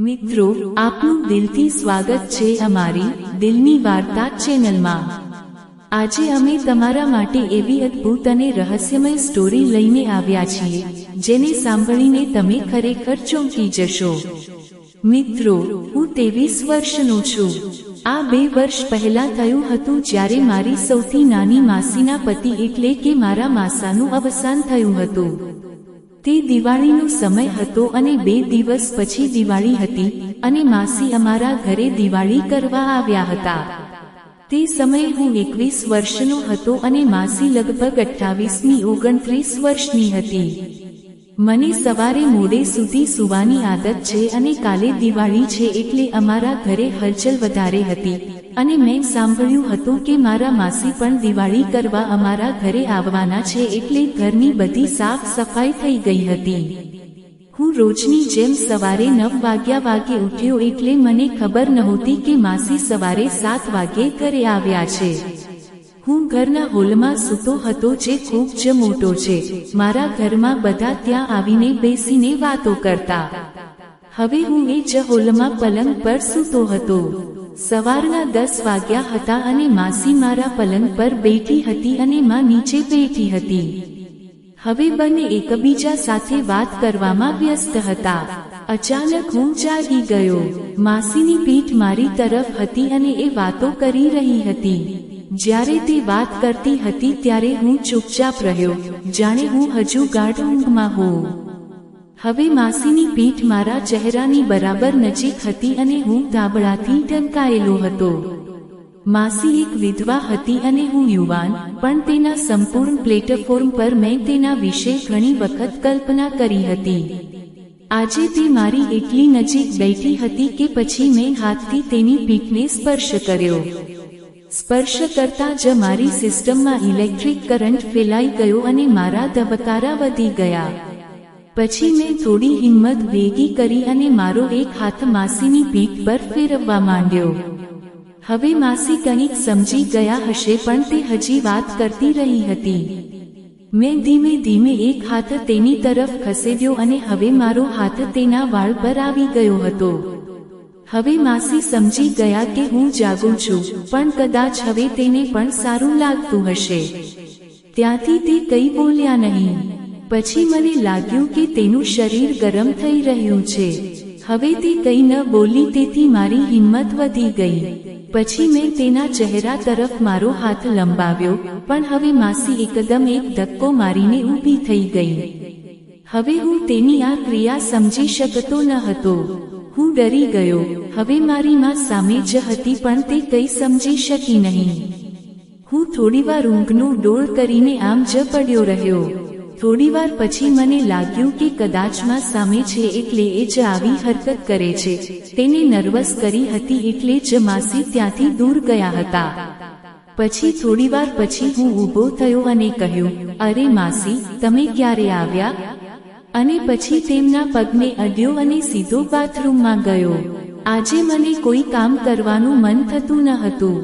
મિત્રો, આપનું દિલથી સ્વાગત છે અમારી દિલની વાર્તા ચેનલમાં। આજે અમે તમારા માટે એવી અદ્ભુત અને રહસ્યમય સ્ટોરી લઈને આવ્યા છીએ જેને સાંભળીને તમે ખરેખર ચોંકી જશો। મિત્રો, હું 23 વર્ષનો છું। આ 2 વર્ષ પહેલા થયું હતું જ્યારે મારી સૌથી નાની માસીના પતિ એટલે કે મારા માસાનું અવસાન થયું હતું। તે દિવાળીનો સમય હતો અને 2 દિવસ પછી દિવાળી હતી અને માસી અમારા ઘરે દિવાળી કરવા આવ્યા હતા। તે સમયે હું 21 વર્ષનો હતો અને માસી લગભગ 28ની 29 વર્ષની હતી। મને સવારે મોડે સુધી સૂવાની આદત છે અને કાલે દિવાળી છે એટલે અમારા ઘરે હલચલ વધારે હતી અને મેં સાંભળ્યું હતું કે મારા માસી પણ દિવાળી કરવા અમારા ઘરે આવવાના છે એટલે ઘરની બધી સાફ સફાઈ થઈ ગઈ હતી। હું રોજની જેમ સવારે 9 વાગે ઉઠ્યો એટલે મને ખબર નહોતી કે માસી સવારે 7 વાગે ઘરે આવ્યા છે। હું ઘરના હોલમાં સૂતો હતો જે ખૂબ જ મોટો છે। મારા ઘરમાં બધા ત્યાં આવીને બેસીને વાતો કરતા। હવે હું એ જ હોલમાં પલંગ પર સૂતો હતો। સવારના 10 વાગ્યા હતા અને માસી મારા પલંગ પર બેઠી હતી અને માં નીચે બેઠી હતી। હવે બંને એકબીજા સાથે વાત કરવામાં વ્યસ્ત હતા। અચાનક હું જાગી ગયો। માસીની પીઠ મારી તરફ હતી અને એ વાતો કરી રહી હતી। જ્યારે તે વાત કરતી હતી ત્યારે હું ચૂપચાપ રહ્યો, જાણે હું હજુ ગાઢ ઊંઘમાં હોઉં। હવે માસીની પીઠ મારા ચહેરાની બરાબર નજીક હતી અને હું ધાબળાથી ઢંકાયેલો હતો। માસી એક વિધવા હતી અને હું યુવાન, પણ તેના સંપૂર્ણ પ્લેટફોર્મ પર મેં તેના વિશે ઘણી વખત કલ્પના કરી હતી। આજે તે મારી એટલી નજીક બેઠી હતી કે પછી મેં હાથથી તેની પીઠને સ્પર્શ કર્યો। સ્પર્શ કરતા જ મારી સિસ્ટમમાં ઇલેક્ટ્રિક કરંટ ફેલાઈ ગયો અને મારા ધબકારા વધી ગયા। પછી મેં થોડી હિંમત ભેગી કરી અને મારો એક હાથ માસીની પીઠ પર ફેરવવા માંડ્યો। હવે માસી કંઈક સમજી ગયા હશે પણ તે હજી વાત કરતી રહી હતી। મેં ધીમે ધીમે એક હાથ તેની તરફ ખસેડ્યો અને હવે મારો હાથ તેના વાળ પર આવી ગયો હતો। હવે માસી સમજી ગયા કે હું જાગું છું, પણ કદાચ હવે તેને પણ સારું લાગતું હશે। ત્યાંથી તે કંઈ બોલ્યા નહીં। પછી મને લાગ્યું કે તેનું શરીર ગરમ થઈ રહ્યું છે। હવે તે કંઈ ન બોલી તેથી મારી હિંમત વધી ગઈ। પછી મેં તેના ચહેરા તરફ મારો હાથ લંબાવ્યો, પણ હવે માસી એકદમ એક ધક્કો મારીને ઊભી થઈ ગઈ। હવે હું તેની આ ક્રિયા સમજી શકતો ન હતો। હું ડરી ગયો। હવે મારી માં સામે જ હતી પણ તે કંઈ સમજી શકી નહીં। હું થોડીવાર ઊંઘનો ડોળ કરીને આમ જ પડ્યો રહ્યો। થોડીવાર પછી મને લાગ્યું કે કદાચ માં સામે છે એટલે એ જ આવી હરકત કરે છે। તેને નર્વસ કરી હતી એટલે જ માસી ત્યાંથી દૂર ગયા હતા। પછી થોડીવાર પછી હું ઊભો થયો અને કહ્યું, અરે માસી, તમે ક્યારે આવ્યા? અને પછી તેમના પગને અડ્યો અને સીધો બાથરૂમમાં ગયો। આજે મને કોઈ કામ કરવાનું મન થતું ન હતું।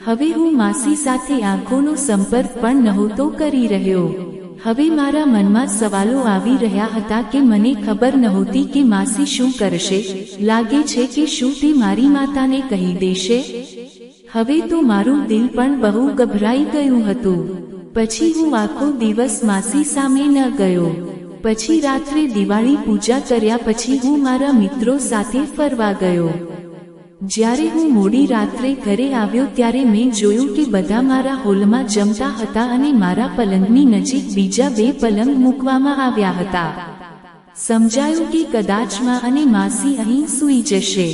હવે હું માસી સાથે આંખોનો સંપર્ક પણ નહોતો કરી રહ્યો। હવે મારા મનમાં સવાલો આવી રહ્યા હતા કે મને ખબર નહોતી કે માસી શું કરશે। લાગે છે કે શું તે મારી માતાને કહી દેશે? હવે તો મારું દિલ પણ બહુ ગભરાઈ ગયું હતું। પછી હું આખો દિવસ માસી સામે ન ગયો। પછી રાત્રે દિવાળી પૂજા કર્યા પછી હું મારા મિત્રો સાથે ફરવા ગયો। જ્યારે હું મોડી રાત્રે ઘરે આવ્યો ત્યારે મેં જોયું કે બધા મારા હોલમાં જમતા હતા અને મારા પલંગની નજીક બીજા 2 પલંગ મૂકવામાં આવ્યા હતા। સમજાયું કે કદાચ માં અને માસી અહીં સૂઈ જશે।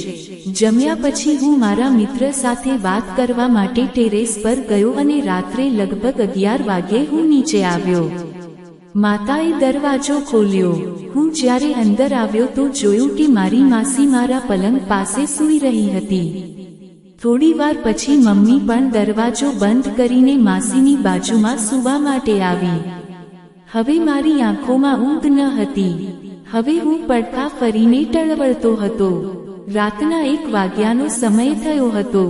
જમ્યા પછી હું મારા મિત્ર સાથે વાત કરવા માટે ટેરેસ પર ગયો અને રાત્રે લગભગ 11 વાગે હું નીચે આવ્યો। માતાએ દરવાજો ખોલ્યો। હું જ્યારે અંદર આવ્યો તો જોયું કે મારી માસી મારા પલંગ પાસે સૂઈ રહી હતી। થોડી વાર પછી મમ્મી પણ દરવાજો બંધ કરીને માસીની બાજુમાં સૂવા માટે આવી। હવે મારી આંખોમાં ઊંઘ ન હતી। હવે હું પડખા ફરીને ટળવળતો હતો। રાતના 1 વાગ્યાનો સમય થયો હતો।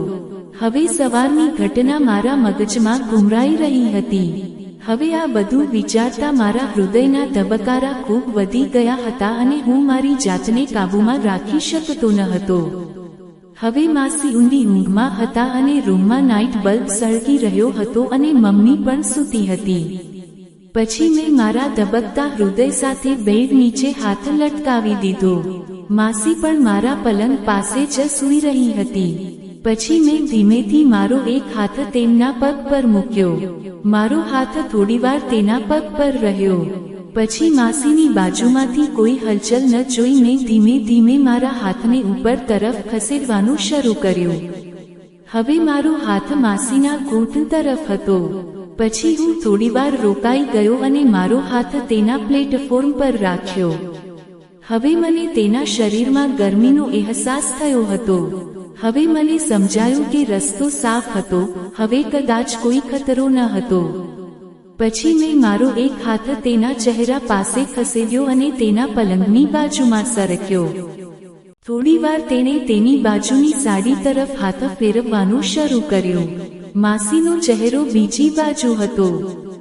હવે સવારની ઘટના મારા મગજમાં ઘૂમરાઈ રહી હતી। હવે આ બધું વિચારતા મારા હૃદયના ધબકારા ખૂબ વધી ગયા હતા અને હું મારી જાતને કાબૂમાં રાખી શકતો ન હતો. હવે માસી ઊંડી ઊંઘમાં હતા અને રૂમમાં નાઇટ બલ્બ સળગી રહ્યો હતો અને મમ્મી પણ સૂતી હતી. પછી મેં મારા ધબકતા હૃદય સાથે બેડ નીચે હાથ લટકાવી દીધો. માસી પણ મારા પલંગ પાસે જ સૂઈ રહી હતી. પછી મેં ધીમેથી મારો એક હાથ તેમના પગ પર મૂક્યો. મારો હાથ થોડીવાર તેના પગ પર રહ્યો. પછી માસીની બાજુમાંથી કોઈ હલચલ ન જોઈ મેં ધીમે ધીમે મારા હાથને ઉપર તરફ ખસેડવાનું શરૂ કર્યું. હવે મારો હાથ માસીના ઘૂંટણ તરફ હતો. પછી હું થોડીવાર રોકાઈ ગયો અને મારો હાથ તેના પ્લેટફોર્મ પર રાખ્યો. હવે મને તેના શરીરમાં ગરમીનો અહેસાસ થયો હતો. હવે મને સમજાયું કે રસ્તો સાફ હતો. હવે કદાચ કોઈ ખતરો ન હતો. પછી મેં મારો એક હાથ તેના ચહેરા પાસે ખસેડ્યો અને તેના પલંગની બાજુમાં સરક્યો. થોડીવાર તેણે તેની બાજુની સાડી તરફ હાથ ફેરવવાનું શરૂ કર્યું. માસીનો ચહેરો બીજી બાજુ હતો.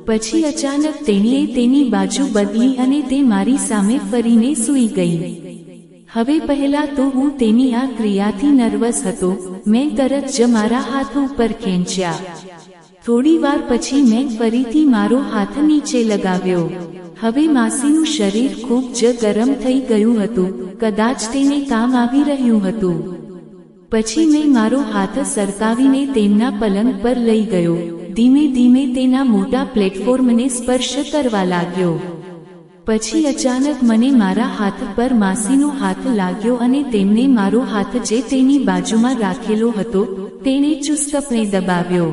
પછી અચાનક તેણીએ તેની બાજુ બદલી અને તે મારી સામે ફરીને સૂઈ ગઈ. હવે પહેલા તો હું તેની આ ક્રિયાથી નર્વસ હતો. મેં તરત જ મારા હાથ ઉપર ખેંચ્યા. થોડી વાર પછી મેં ફરીથી મારો હાથ નીચે લગાવ્યો. હવે માસીનું શરીર ખૂબ જ ગરમ થઈ ગયું હતું. કદાચ તેને કામ આવી રહ્યું હતું. પછી મેં મારો હાથ સરકાવીને તેમના પલંગ પર લઈ ગયો. ધીમે ધીમે તેના મોટા પ્લેટફોર્મને સ્પર્શ કરવા લાગ્યો. પછી અચાનક મને મારા હાથ પર માસીનો હાથ લાગ્યો અને તેમને મારો હાથ જે તેની બાજુમાં રાખેલો હતો તેણે ચુસ્તપણે દબાવ્યો.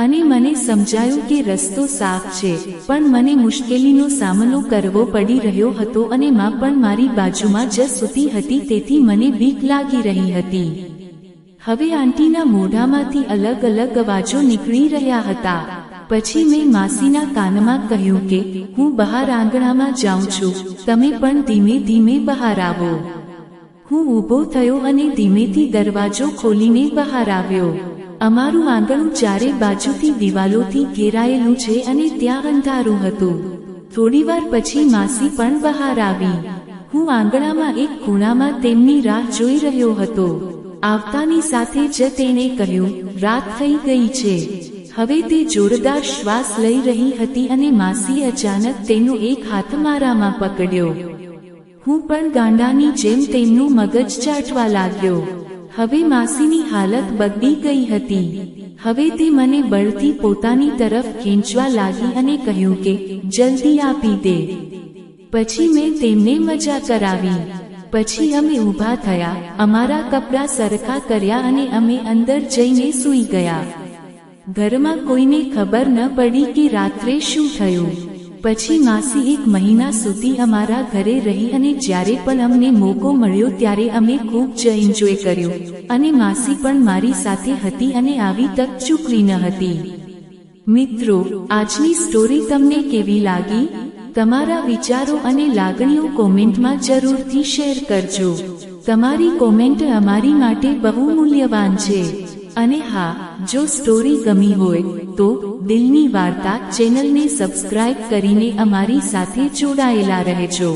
અને મને સમજાયું કે રસ્તો સાફ છે, પણ મને મુશ્કેલીનો સામનો કરવો પડી રહ્યો હતો અને માં પણ મારી બાજુમાં જ સૂતી હતી, તેથી મને બીક લાગી રહી હતી. હવે આંટીના મોઢામાંથી અલગ અલગ અવાજો નીકળી રહ્યા હતા. પછી મેં માસીના કાનમાં કહ્યું કે હું બહાર આંગણામાં જાઉં છું, તમે પણ ધીમે ધીમે બહાર આવો. હું ઊભો થયો અને ધીમેથી દરવાજો ખોલીને બહાર આવ્યો. અમારું આંગણું ચારે બાજુથી દિવાલોથી ઘેરાયેલું છે અને ત્યાં અંધારું હતું. થોડીવાર પછી માસી પણ બહાર આવી. હું આંગણામાં એક ખૂણામાં તેમની રાહ જોઈ રહ્યો હતો. આવતાની સાથે જ તેણે કહ્યું, રાત થઈ ગઈ છે. હવે તે જોરદાર શ્વાસ લઈ રહી હતી અને માસી અચાનક તેનો એક હાથ મારામાં પકડ્યો. હું પણ ગાંડાની જેમ તેમનું મગજ ચાટવા લાગ્યો. હવે માસીની હાલત બગડી ગઈ હતી. હવે તે મને બળથી પોતાની તરફ ખેંચવા લાગી અને કહ્યું કે જલ્દી આપી દે. પછી મેં તેમને મજા કરાવી. પછી અમે ઊભા થયા, અમારા કપડાં સરખા કર્યા અને અમે અંદર જઈને સૂઈ ગયા. ઘરમાં કોઈને ખબર ન પડી કે રાત્રે શું થયું. પછી માસી 1 મહિના સુધી અમારા ઘરે રહી અને જ્યારે પણ અમને મોકો મળ્યો ત્યારે અમે ખૂબ જ એન્જોય કર્યું અને માસી પણ મારી સાથે હતી અને આવી તક ચૂકવી ન હતી. મિત્રો, આજની સ્ટોરી તમને કેવી લાગી? તમારા વિચારો અને લાગણીઓ કોમેન્ટમાં જરૂરથી શેર કરજો. તમારી કોમેન્ટ અમારી માટે બહુ મૂલ્યવાન છે. અને હા, જો સ્ટોરી ગમી હોય તો દિલની વાર્તા ચેનલને સબસ્ક્રાઇબ કરીને અમારી સાથે જોડાયેલા રહેજો.